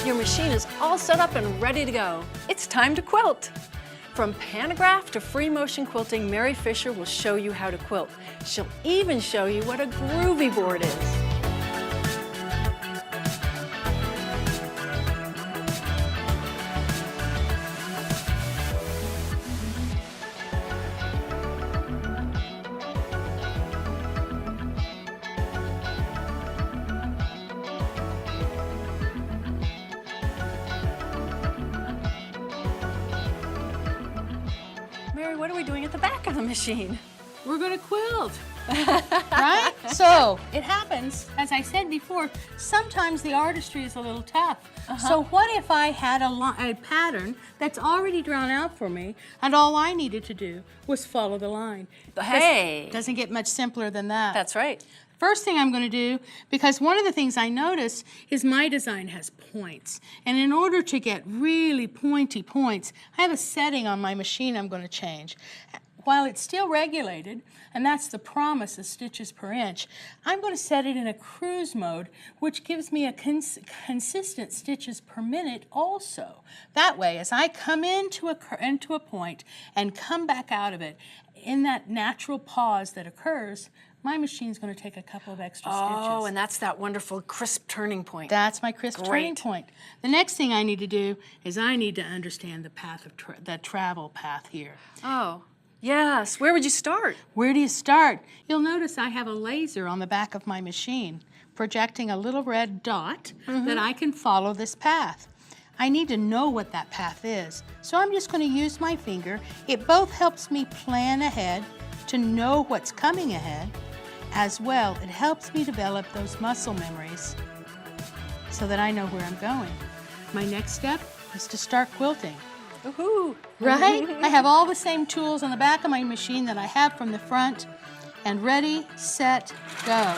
Your machine is all set up and ready to go. It's time to quilt. From pantograph to free motion quilting, Mary Fisher will show you how to quilt. She'll even show you what a groovy board is. Mary, what are we doing at the back of the machine? We're going to quilt, right? So it happens, as I said before, sometimes the artistry is a little tough. So what if I had a pattern that's already drawn out for me, and all I needed to do was follow the line? Hey! Doesn't get much simpler than that. That's right. First thing I'm going to do, because one of the things I notice is my design has points. And in order to get really pointy points, I have a setting on my machine I'm going to change. While it's still regulated, and that's the promise of stitches per inch, I'm going to set it in a cruise mode, which gives me a consistent stitches per minute also. That way, as I come into a point and come back out of it, in that natural pause that occurs, my machine's going to take a couple of extra stitches. Oh, and that's that wonderful crisp turning point. That's my crisp turning point. The next thing I need to do is I need to understand the path of the travel path here. Oh, yes. Where would you start? Where do you start? You'll notice I have a laser on the back of my machine projecting a little red dot that I can follow this path. I need to know what that path is, so I'm just going to use my finger. It both helps me plan ahead to know what's coming ahead. As well, it helps me develop those muscle memories so that I know where I'm going. My next step is to start quilting. Woohoo! Right? I have all the same tools on the back of my machine that I have from the front, and ready, set, go.